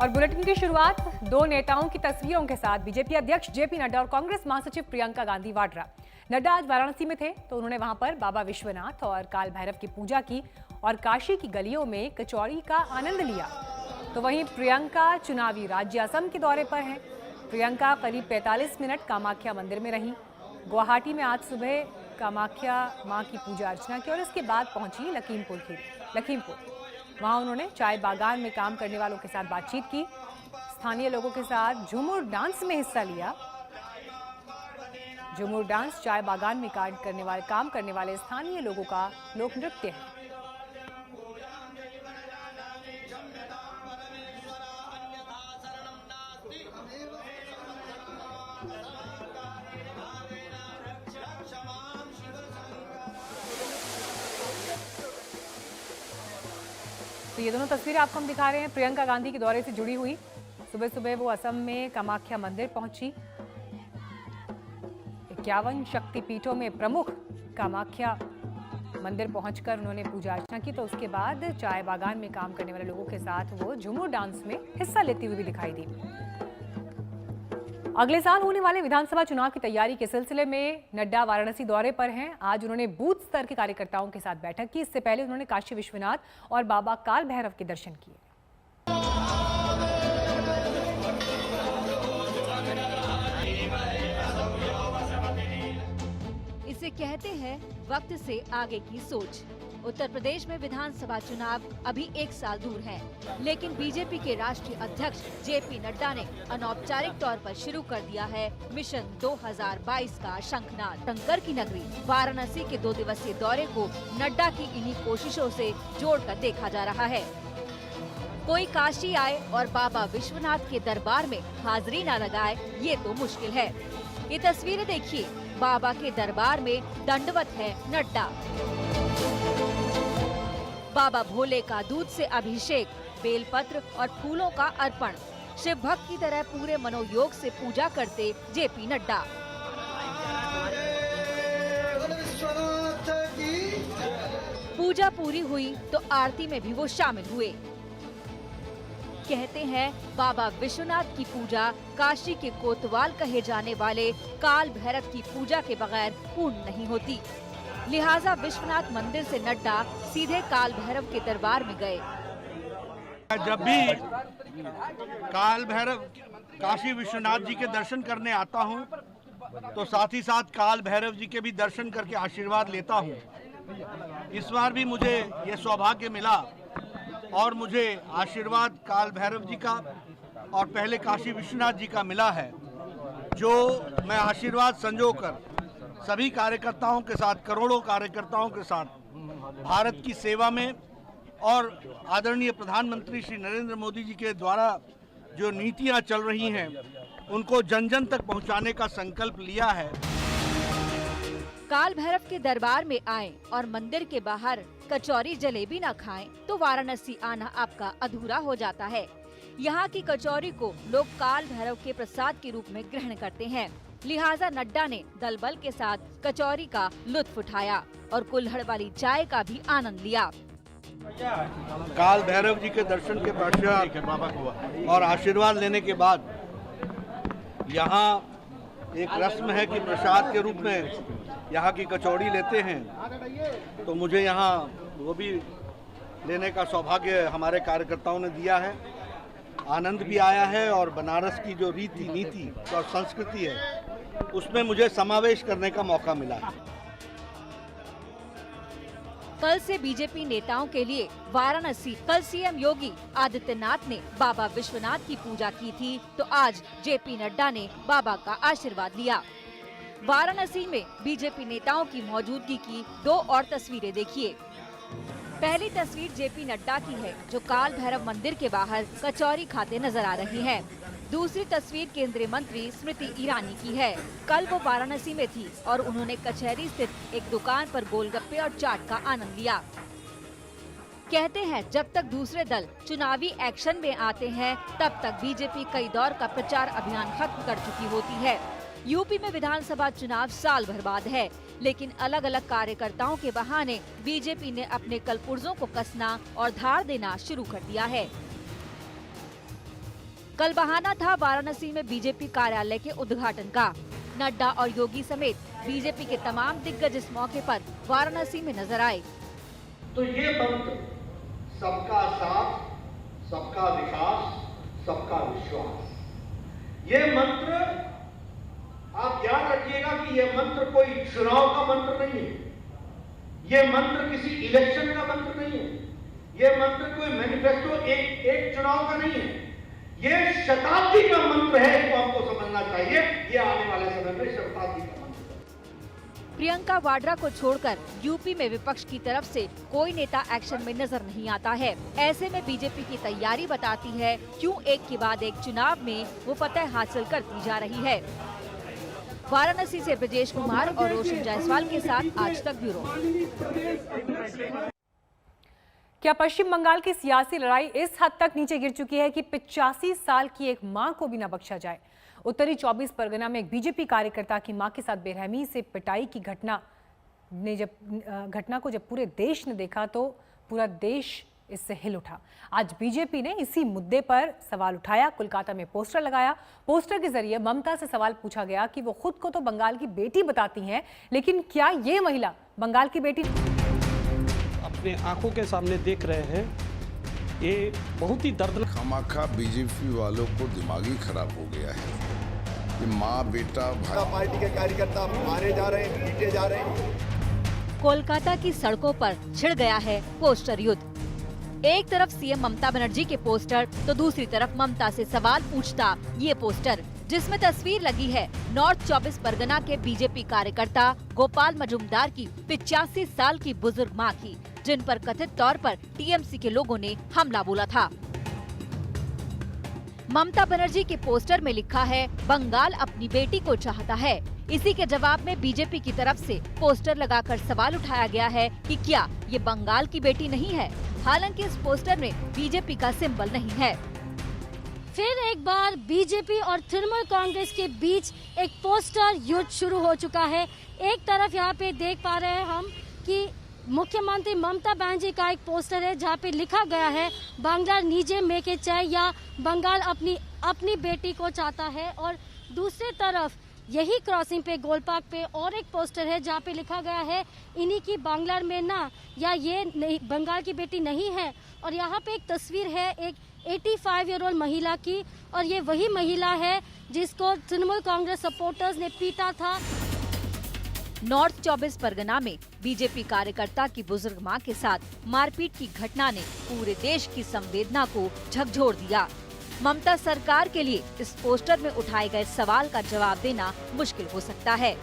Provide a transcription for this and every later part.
और बुलेटिन की शुरुआत दो नेताओं की तस्वीरों के साथ। बीजेपी अध्यक्ष जेपी नड्डा और कांग्रेस महासचिव प्रियंका गांधी वाड्रा। नड्डा आज वाराणसी में थे तो उन्होंने वहां पर बाबा विश्वनाथ और काल भैरव की पूजा की और काशी की गलियों में कचौड़ी का आनंद लिया। तो वहीं प्रियंका चुनावी राज्य असम के दौरे पर हैं। प्रियंका करीब 45 मिनट कामाख्या मंदिर में रहीं। गुवाहाटी में आज सुबह कामाख्या मां की पूजा अर्चना की और इसके बाद पहुंची लखीमपुर। वहां उन्होंने चाय बागान में काम करने वालों के साथ बातचीत की, स्थानीय लोगों के साथ झूमर डांस में हिस्सा लिया। झूमर डांस चाय बागान में काम करने वाले स्थानीय लोगों का लोक नृत्य है। तो ये दोनों तस्वीरें आपको हम दिखा रहे हैं प्रियंका गांधी के दौरे से जुड़ी हुई। सुबह सुबह वो असम में कामाख्या मंदिर पहुंची। 51 शक्तिपीठों में प्रमुख कामाख्या मंदिर पहुंचकर उन्होंने पूजा अर्चना की। तो उसके बाद चाय बागान में काम करने वाले लोगों के साथ वो झूमर डांस में हिस्सा लेती हुई भी दिखाई दी। अगले साल होने वाले विधानसभा चुनाव की तैयारी के सिलसिले में नड्डा वाराणसी दौरे पर हैं। आज उन्होंने बूथ स्तर के कार्यकर्ताओं के साथ बैठक की। इससे पहले उन्होंने काशी विश्वनाथ और बाबा काल भैरव के दर्शन किए। इसे कहते हैं वक्त से आगे की सोच। उत्तर प्रदेश में विधानसभा चुनाव अभी 1 साल दूर है, लेकिन बीजेपी के राष्ट्रीय अध्यक्ष जेपी नड्डा ने अनौपचारिक तौर पर शुरू कर दिया है मिशन 2022 का शंखनाद। शंकर की नगरी वाराणसी के 2 दिवसीय दौरे को नड्डा की इन्हीं कोशिशों से जोड़कर देखा जा रहा है। कोई काशी आए और बाबा विश्वनाथ के दरबार में हाजिरी न लगाए, ये तो मुश्किल है। ये तस्वीरें देखिए, बाबा के दरबार में दंडवत है नड्डा। बाबा भोले का दूध से अभिषेक, बेलपत्र और फूलों का अर्पण, शिव भक्त की तरह पूरे मनोयोग से पूजा करते जेपी नड्डा। पूजा पूरी हुई तो आरती में भी वो शामिल हुए। कहते हैं बाबा विश्वनाथ की पूजा काशी के कोतवाल कहे जाने वाले काल भैरव की पूजा के बगैर पूर्ण नहीं होती। लिहाजा विश्वनाथ मंदिर से नड्डा सीधे काल भैरव के दरबार में गए। जब भी काल भैरव काशी विश्वनाथ जी के दर्शन करने आता हूं, तो साथ ही साथ काल भैरव जी के भी दर्शन करके आशीर्वाद लेता हूं। इस बार भी मुझे ये सौभाग्य मिला और मुझे आशीर्वाद काल भैरव जी का और पहले काशी विश्वनाथ जी का मिला है, जो मैं आशीर्वाद संजोकर सभी कार्यकर्ताओं के साथ, करोड़ों कार्यकर्ताओं के साथ भारत की सेवा में और आदरणीय प्रधानमंत्री श्री नरेंद्र मोदी जी के द्वारा जो नीतियां चल रही हैं, उनको जन जन तक पहुंचाने का संकल्प लिया है। काल भैरव के दरबार में आएं और मंदिर के बाहर कचौरी जलेबी न खाएं तो वाराणसी आना आपका अधूरा हो जाता है। यहाँ की कचौरी को लोग काल भैरव के प्रसाद के रूप में ग्रहण करते हैं। लिहाजा नड्डा ने दल बल के साथ कचौरी का लुत्फ उठाया और कुल्हड़ वाली चाय का भी आनंद लिया। काल भैरव जी के दर्शन के पश्चात और आशीर्वाद लेने के बाद यहाँ एक रस्म है कि प्रसाद के रूप में यहाँ की कचौड़ी लेते हैं, तो मुझे यहाँ वो भी लेने का सौभाग्य हमारे कार्यकर्ताओं ने दिया है। आनंद भी आया है और बनारस की जो रीति नीति और संस्कृति है, उसमें मुझे समावेश करने का मौका मिला है। कल से बीजेपी नेताओं के लिए वाराणसी। कल सीएम योगी आदित्यनाथ ने बाबा विश्वनाथ की पूजा की थी, तो आज जेपी नड्डा ने बाबा का आशीर्वाद लिया। वाराणसी में बीजेपी नेताओं की मौजूदगी की 2 और तस्वीरें देखिए। पहली तस्वीर जेपी नड्डा की है, जो काल भैरव मंदिर के बाहर कचौरी खाते नजर आ रही हैं। दूसरी तस्वीर केंद्रीय मंत्री स्मृति ईरानी की है। कल वो वाराणसी में थी और उन्होंने कचहरी स्थित एक दुकान पर गोलगप्पे और चाट का आनंद लिया। कहते हैं जब तक दूसरे दल चुनावी एक्शन में आते हैं, तब तक बीजेपी कई दौर का प्रचार अभियान खत्म कर चुकी होती है। यूपी में विधानसभा चुनाव साल भर बाद है, लेकिन अलग अलग कार्यकर्ताओं के बहाने बीजेपी ने अपने कलपुर्जों को कसना और धार देना शुरू कर दिया है। कल बहाना था वाराणसी में बीजेपी कार्यालय के उद्घाटन का। नड्डा और योगी समेत बीजेपी के तमाम दिग्गज इस मौके पर वाराणसी में नजर आए। तो ये मंत्र सबका साथ, सबका विकास, सबका विश्वास, ये मंत्र आप याद रखिएगा कि ये मंत्र कोई चुनाव का मंत्र नहीं है, ये मंत्र किसी इलेक्शन का मंत्र नहीं है, ये मंत्र कोई मैनिफेस्टो एक चुनाव का नहीं है, ये शताब्दी का मंत्र है। इसको हमको समझना चाहिए, ये आने वाले समय में शताब्दी का मंत्र है। प्रियंका वाड्रा को छोड़कर यूपी में विपक्ष की तरफ से कोई नेता एक्शन में नजर नहीं आता है। ऐसे में बीजेपी की तैयारी बताती है क्यों एक के बाद एक चुनाव में वो फतह हासिल करती जा रही है। वाराणसी से ब्रजेश कुमार और रोशन जायसवाल के साथ आज तक ब्यूरो। क्या पश्चिम बंगाल की सियासी लड़ाई इस हद तक नीचे गिर चुकी है कि 85 साल की एक मां को भी न बख्शा जाए? उत्तरी 24 परगना में एक बीजेपी कार्यकर्ता की मां के साथ बेरहमी से पिटाई की घटना को जब पूरे देश ने देखा तो पूरा देश इससे हिल उठा। आज बीजेपी ने इसी मुद्दे पर सवाल उठाया, कोलकाता में पोस्टर लगाया। पोस्टर के जरिए ममता से सवाल पूछा गया कि वो खुद को तो बंगाल की बेटी बताती हैं, लेकिन क्या ये महिला बंगाल की बेटी? अपने आंखों के सामने देख रहे हैं, ये बहुत ही दर्दनाक। खामाखा बीजेपी वालों को दिमागी खराब हो गया है। ये माँ बेटा पार्टी के कार्यकर्ता मारे जा रहे हैं, पीटे जा रहे हैं। कोलकाता की सड़कों पर छिड़ गया है पोस्टर युद्ध। एक तरफ सीएम ममता बनर्जी के पोस्टर तो दूसरी तरफ ममता से सवाल पूछता ये पोस्टर, जिसमें तस्वीर लगी है नॉर्थ 24 परगना के बीजेपी कार्यकर्ता गोपाल मजुमदार की 85 साल की बुजुर्ग मां की, जिन पर कथित तौर पर टीएमसी के लोगों ने हमला बोला था। ममता बनर्जी के पोस्टर में लिखा है बंगाल अपनी बेटी को चाहता है। इसी के जवाब में बीजेपी की तरफ से पोस्टर लगाकर सवाल उठाया गया है कि क्या ये बंगाल की बेटी नहीं है। हालांकि इस पोस्टर में बीजेपी का सिंबल नहीं है। फिर एक बार बीजेपी और तृणमूल कांग्रेस के बीच एक पोस्टर युद्ध शुरू हो चुका है। एक तरफ यहाँ पे देख पा रहे हैं हम कि मुख्यमंत्री ममता बनर्जी का एक पोस्टर है जहाँ पे लिखा गया है बंगाल नीचे मेके चाय, या बंगाल अपनी बेटी को चाहता है। और दूसरी तरफ यही क्रॉसिंग पे गोलपाक पे और एक पोस्टर है जहाँ पे लिखा गया है इन्हीं की बांग्लार में ना, या ये नहीं बंगाल की बेटी नहीं है। और यहाँ पे एक तस्वीर है एक 85 ईयर ओल्ड महिला की, और ये वही महिला है जिसको तृणमूल कांग्रेस सपोर्टर्स ने पीटा था। नॉर्थ 24 परगना में बीजेपी कार्यकर्ता की बुजुर्ग मां के साथ मारपीट की घटना ने पूरे देश की संवेदना को झकझोर दिया। ममता सरकार के लिए इस पोस्टर में उठाए गए सवाल का जवाब देना मुश्किल हो सकता है।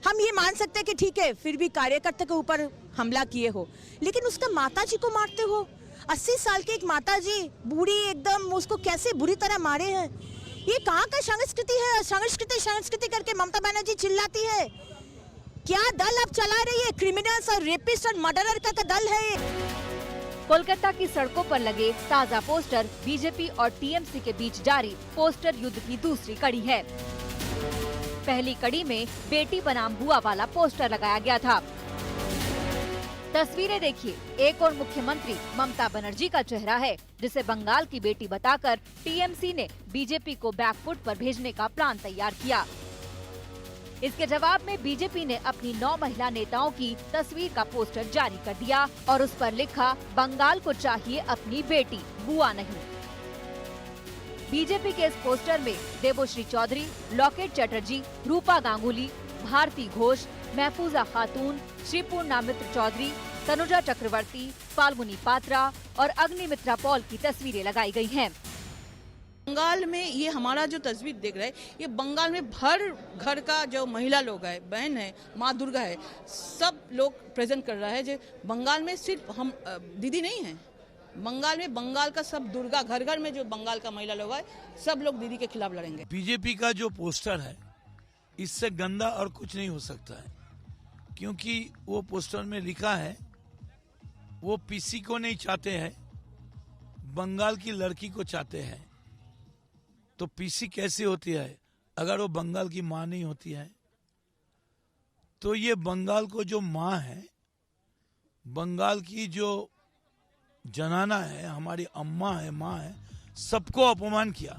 हम ये मान सकते हैं कि ठीक है फिर भी कार्यकर्ता के ऊपर हमला किए हो, लेकिन उसका माताजी को मारते हो। 80 साल की एक माताजी बूढ़ी एकदम, उसको कैसे बुरी तरह मारे हैं। ये कहाँ का संस्कृति है? संस्कृति करके ममता बनर्जी चिल्लाती है। क्या दल अब चला रही है? क्रिमिनल्स और रेपिस्ट और मर्डरर का दल है। कोलकाता की सड़कों पर लगे ताज़ा पोस्टर बीजेपी और टीएमसी के बीच जारी पोस्टर युद्ध की दूसरी कड़ी है। पहली कड़ी में बेटी बनाम बुआ वाला पोस्टर लगाया गया था। तस्वीरें देखिए, एक और मुख्यमंत्री ममता बनर्जी का चेहरा है जिसे बंगाल की बेटी बताकर टीएमसी ने बीजेपी को बैकफुट पर भेजने का प्लान तैयार किया। इसके जवाब में बीजेपी ने अपनी 9 महिला नेताओं की तस्वीर का पोस्टर जारी कर दिया और उस पर लिखा बंगाल को चाहिए अपनी बेटी, बुआ नहीं। बीजेपी के इस पोस्टर में देवोश्री चौधरी, लॉकेट चटर्जी, रूपा गांगुली, भारती घोष, महफूजा खातून, श्रीपूर्णा मित्र चौधरी, तनुजा चक्रवर्ती, फाल्गुनी पात्रा और अग्निमित्रा पॉल की तस्वीरें लगाई गई हैं। बंगाल में ये हमारा जो तस्वीर देख रहे हैं, ये बंगाल में भर घर का जो महिला लोग है, बहन है, माँ दुर्गा है, सब लोग प्रेजेंट कर रहा है। जो बंगाल में सिर्फ हम दीदी नहीं है, बंगाल में बंगाल का सब दुर्गा, घर घर में जो बंगाल का महिला लोग है, सब लोग दीदी के खिलाफ लड़ेंगे। बीजेपी का जो पोस्टर है इससे गंदा और कुछ नहीं हो सकता है, क्योंकि वो पोस्टर में लिखा है वो पीसी को नहीं चाहते हैं, बंगाल की लड़की को चाहते हैं। तो पीसी कैसे होती है अगर वो बंगाल की मां नहीं होती है? तो ये बंगाल को जो मां है, बंगाल की जो जनाना है, हमारी अम्मा है, मां है, सबको अपमान किया,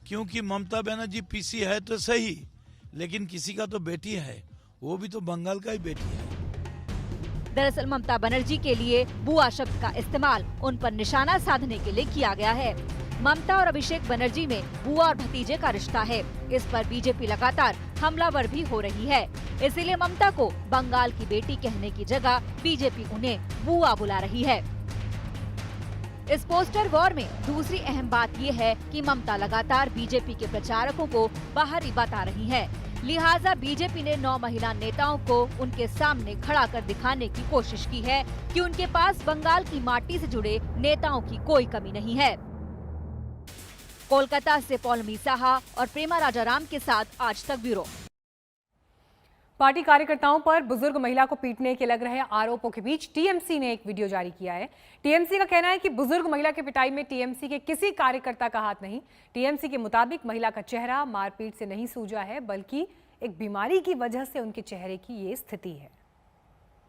क्योंकि ममता बनर्जी पीसी है तो सही, लेकिन किसी का तो बेटी है, वो भी तो बंगाल का ही बेटी है। दरअसल ममता बनर्जी के लिए बुआ शब्द का इस्तेमाल उन पर निशाना साधने के लिए किया गया है। ममता और अभिषेक बनर्जी में बुआ और भतीजे का रिश्ता है। इस पर बीजेपी लगातार हमलावर भी हो रही है। इसीलिए ममता को बंगाल की बेटी कहने की जगह बीजेपी उन्हें बुआ बुला रही है। इस पोस्टर वॉर में दूसरी अहम बात ये है कि ममता लगातार बीजेपी के प्रचारकों को बाहरी बता रही है। लिहाजा बीजेपी ने 9 महिला नेताओं को उनके सामने खड़ा कर दिखाने की कोशिश की है कि उनके पास बंगाल की माटी से जुड़े नेताओं की कोई कमी नहीं है। कोलकाता से पौलमी साहा और प्रेमा राजाराम के साथ आज तक ब्यूरो। पार्टी कार्यकर्ताओं पर बुजुर्ग महिला को पीटने के लग रहे आरोपों के बीच टीएमसी ने एक वीडियो जारी किया है। टीएमसी का कहना है कि बुजुर्ग महिला की पिटाई में टीएमसी के किसी कार्यकर्ता का हाथ नहीं। टीएमसी के मुताबिक महिला का चेहरा मारपीट से नहीं सूजा है, बल्कि एक बीमारी की वजह से उनके चेहरे की ये स्थिति है।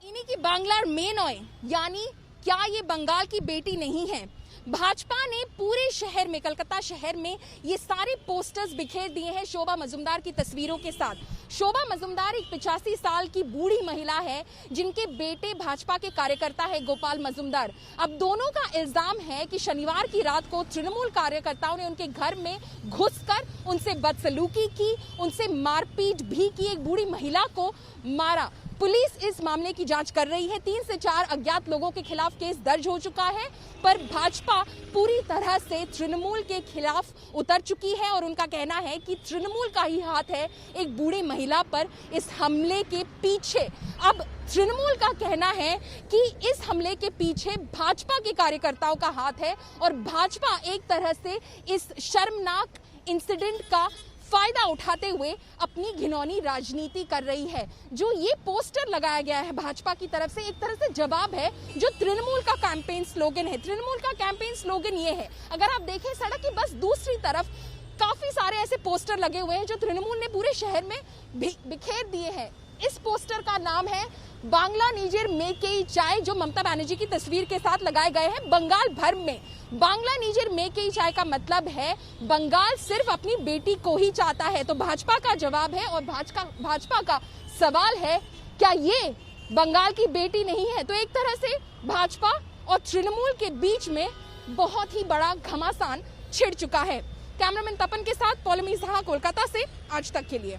इन्हीं की बांग्लार में नॉय, यानी क्या ये बंगाल की बेटी नहीं है? भाजपा ने पूरे शहर में, कलकत्ता शहर में ये सारे पोस्टर्स बिखेर दिए हैं शोभा मजुमदार की तस्वीरों के साथ। शोभा मजुमदार एक 85 साल की बूढ़ी महिला है जिनके बेटे भाजपा के कार्यकर्ता है गोपाल मजुमदार। अब दोनों का इल्जाम है कि शनिवार की रात को तृणमूल कार्यकर्ताओं ने उनके घर में घुसकर उनसे बदसलूकी की, उनसे मारपीट भी की, एक बूढ़ी महिला को मारा। पुलिस इस मामले की जांच कर रही है। 3 से 4 अज्ञात लोगों के खिलाफ केस दर्ज हो चुका है, पर भाजपा पूरी तरह से तृणमूल के खिलाफ उतर चुकी है और उनका कहना है कि तृणमूल का ही हाथ है एक बूढ़े महिला पर इस हमले के पीछे। अब तृणमूल का कहना है कि इस हमले के पीछे भाजपा के कार्यकर्ताओं का हाथ है और भाजपा एक तरह से इस शर्मनाक इंसिडेंट का फायदा उठाते हुए अपनी घिनौनी राजनीति कर रही है। जो ये पोस्टर लगाया गया है भाजपा की तरफ से, एक तरह से जवाब है जो तृणमूल का कैंपेन स्लोगन है। तृणमूल का कैंपेन स्लोगन ये है, अगर आप देखें सड़क की बस दूसरी तरफ काफी सारे ऐसे पोस्टर लगे हुए हैं जो तृणमूल ने पूरे शहर में बिखेर दिए हैं। इस पोस्टर का नाम है बांग्ला निजेर मेकेई चाय, जो ममता बनर्जी की तस्वीर के साथ लगाए गए हैं बंगाल भर में। बांग्ला निजेर मेकेई चाय का मतलब है बंगाल सिर्फ अपनी बेटी को ही चाहता है। तो भाजपा का जवाब है और भाजपा का सवाल है, क्या ये बंगाल की बेटी नहीं है? तो एक तरह से भाजपा और तृणमूल के बीच में बहुत ही बड़ा घमासान छिड़ चुका है। कैमरामैन तपन के साथ पौलमी साहा, कोलकाता से आज तक के लिए।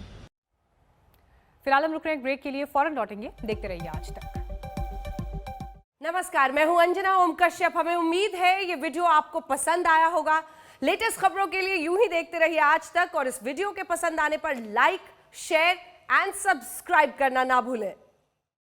फिलहाल हम रुक रहे हैं ब्रेक के लिए, फौरन लौटेंगे। देखते रहिए आज तक। नमस्कार, मैं हूं अंजना ओम कश्यप। हमें उम्मीद है ये वीडियो आपको पसंद आया होगा। लेटेस्ट खबरों के लिए यूं ही देखते रहिए आज तक और इस वीडियो के पसंद आने पर लाइक, शेयर एंड सब्सक्राइब करना ना भूलें।